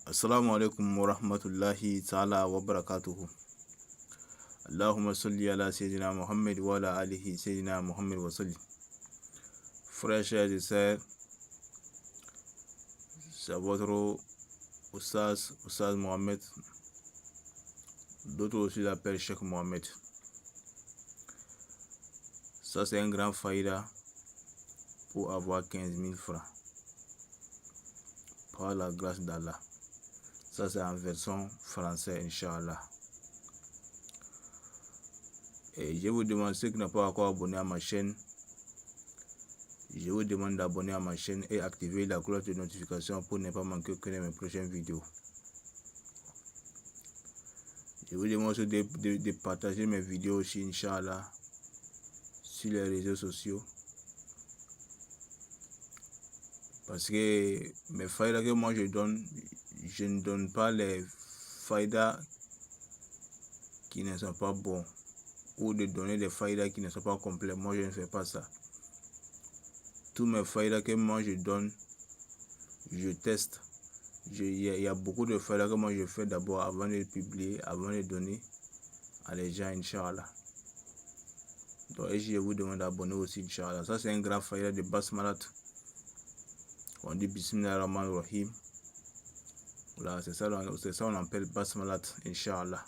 Assalamu alaikum wa rahmatullahi ta'ala wa barakatuhu. Allahumma salli ala Sayyidina Muhammad wa ala alihi Sayyidina Muhammad wa salli. Frères, chers et sœurs, c'est votre Oustaz Mohamed. D'autres aussi l'appellent Cheikh Mohamed. Ça, c'est un grand faïda pour avoir 15 000 francs. Par la grâce d'Allah. Ça, c'est en version française, Inch'Allah. Et je vous demande, ceux qui n'ont pas encore abonné à ma chaîne, je vous demande d'abonner à ma chaîne et activer la cloche de notification pour ne pas manquer aucune de mes prochaines vidéos. Je vous demande aussi de partager mes vidéos aussi, Inch'Allah, sur les réseaux sociaux. Parce que mes faïdas que moi je donne, je ne donne pas les faïdas qui ne sont pas bons. Ou de donner des faïdas qui ne sont pas complets. Moi je ne fais pas ça. Tous mes faïdas que moi je donne, je teste. Il y a beaucoup de faïdas que moi je fais d'abord avant de publier, avant de donner à les gens, Inch'Allah. Donc je vous demande d'abonner aussi, Inch'Allah. Ça c'est un grand faïda de Basmalat. On dit Bismillahirrahmanirrahim. Voilà, c'est ça on appelle Basmalat, Inch'Allah.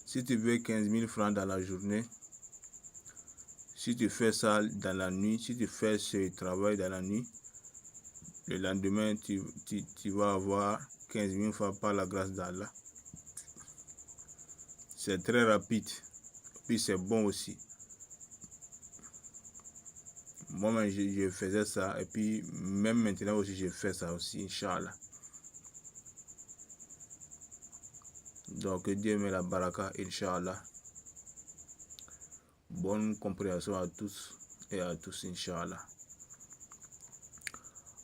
Si tu veux 15 000 francs dans la journée, si tu fais ça dans la nuit, si tu fais ce travail dans la nuit, le lendemain, tu vas avoir 15 000 francs par la grâce d'Allah. C'est très rapide, puis c'est bon aussi. Moi-même, je faisais ça, et puis même maintenant aussi, je fais ça aussi, Inch'Allah. Donc, Dieu met la baraka, Inch'Allah. Bonne compréhension à tous et à tous, Inch'Allah.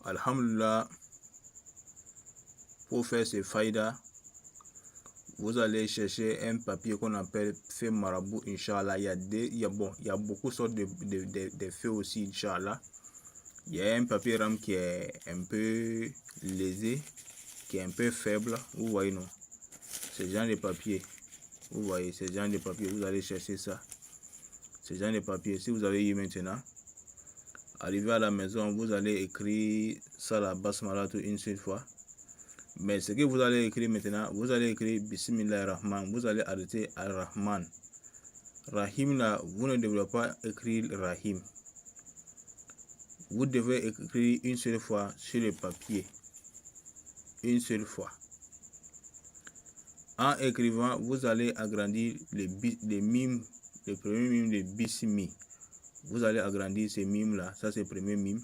Alhamdulillah, pour faire ce faïda, vous allez chercher un papier qu'on appelle feu marabout, Inch'Allah. Il y a beaucoup de sortes de feux aussi, Inch'Allah. Il y a un papier rame qui est un peu lésé, qui est un peu faible. Vous voyez, non? Ce genre de papier. Vous voyez, ce genre de papier, vous allez chercher ça. Ce genre de papier, si vous avez eu maintenant, arrivé à la maison, vous allez écrire ça la basmala une seule fois. Mais ce que vous allez écrire maintenant, vous allez écrire Bismillahirrahman. Vous allez arrêter Ar-Rahman. Rahim là, vous ne devrez pas écrire Rahim. Vous devez écrire une seule fois sur le papier. Une seule fois. En écrivant, vous allez agrandir les mimes. Le premier mime de Bismi. Vous allez agrandir ces mimes là. Ça c'est le premier mime.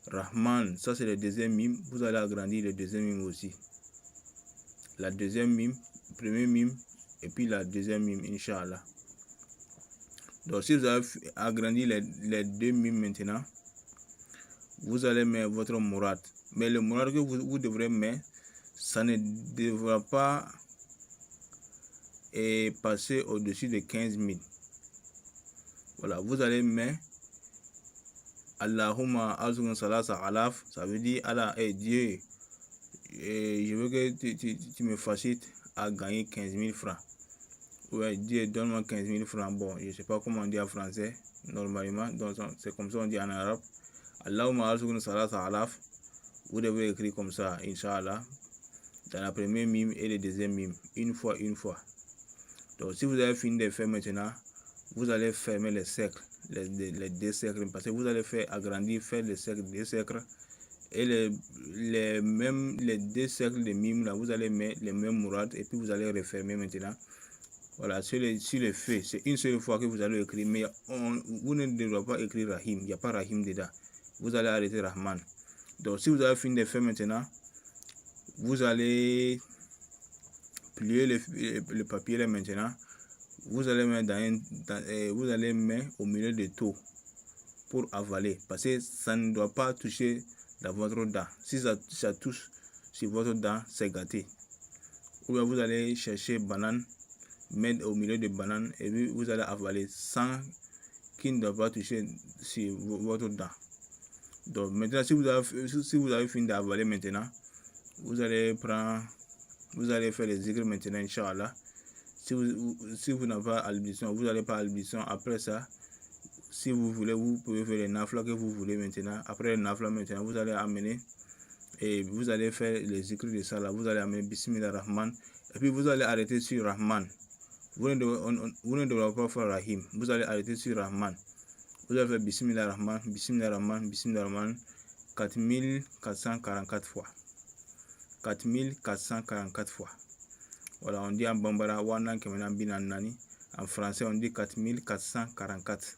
Rahman, ça c'est le deuxième mime. Vous allez agrandir le deuxième mime aussi. La deuxième mime, premier mime, et puis la deuxième mime, Inch'Allah. Donc si vous avez agrandi les deux mimes maintenant, vous allez mettre votre mourad. Mais le mourad que vous devrez mettre, ça ne devra pas passer au-dessus de 15 000. Voilà, vous allez mettre Allahumma azun salasa alaf, ça veut dire Allah est Dieu. Et je veux que tu me facilites à gagner 15 000 francs. Ouais, Dieu, donne-moi 15 000 francs. Bon, je ne sais pas comment on dit en français, normalement, c'est comme ça on dit en arabe. Allahumma azun salasa alaf. Vous devez écrire comme ça, Inch'Allah, dans la première mime et le deuxième mime, une fois. Donc, si vous avez fini de faire maintenant, vous allez fermer les cercles, les deux cercles, parce que vous allez faire agrandir, faire les cercles, deux cercles, et les deux cercles de mime là, vous allez mettre les mêmes mourad, et puis vous allez refermer maintenant. Voilà, sur les feux, c'est une seule fois que vous allez écrire, mais vous ne devrez pas écrire Rahim, il n'y a pas Rahim dedans. Vous allez arrêter Rahman. Donc, si vous avez fini de faire maintenant, vous allez plier le papier là maintenant. Vous allez mettre vous allez mettre au milieu de tout pour avaler, parce que ça ne doit pas toucher dans votre dent. Si ça touche sur votre dent, c'est gâté. Ou bien vous allez chercher banane, mettre au milieu de banane, et puis vous allez avaler sans qu'il ne doit pas toucher sur votre dent. Donc maintenant, si vous avez fini d'avaler maintenant, vous allez faire les zikr maintenant, Inch'Allah. Si vous n'avez pas à l'ablution, vous n'allez pas à l'ablution. Après ça, si vous voulez, vous pouvez faire les nafla que vous voulez maintenant. Après les nafla maintenant, vous allez amener et vous allez faire les zikr de ça là. Vous allez amener Bismillah Rahman. Et puis vous allez arrêter sur Rahman. Vous ne devrez pas faire Rahim. Vous allez arrêter sur Rahman. Vous allez faire Bismillah Rahman, Bismillah Rahman, Bismillah Rahman 4444 fois. 4444 fois. Voilà, on dit en Bambara, en français on dit 4444.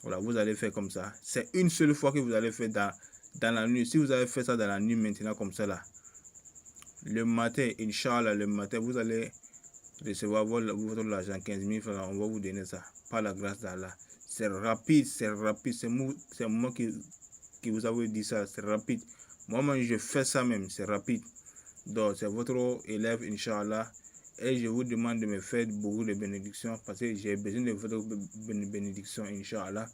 Voilà, vous allez faire comme ça. C'est une seule fois que vous allez faire dans la nuit. Si vous avez fait ça dans la nuit maintenant comme ça là, le matin, Inch'Allah, le matin, vous allez recevoir votre argent, 15 000 francs, on va vous donner ça, par la grâce d'Allah. C'est rapide, c'est moi qui vous avez dit ça, c'est rapide. Moi-même, je fais ça même, c'est rapide. Donc, c'est votre élève, Inch'Allah, et je vous demande de me faire beaucoup de bénédictions, parce que j'ai besoin de votre bénédiction, Inch'Allah,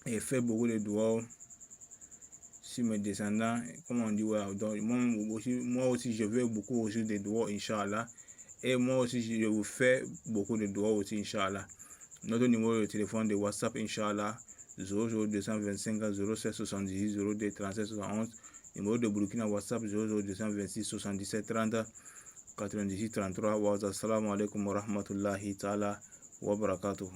et faire beaucoup de doigts sur mes descendants, comme on dit, voilà. Donc, moi aussi, je veux beaucoup aussi de doigts, Inch'Allah. Et moi aussi, je vous fais beaucoup de doigts aussi, Inch'Allah. Notre numéro de téléphone de WhatsApp, Inch'Allah, 00225 07 78 02 37 71. Numéro de Burkina WhatsApp, 00226 77 30 98 33. Wa assalamu alaikum wa rahmatullahi ta'ala wa barakatuh.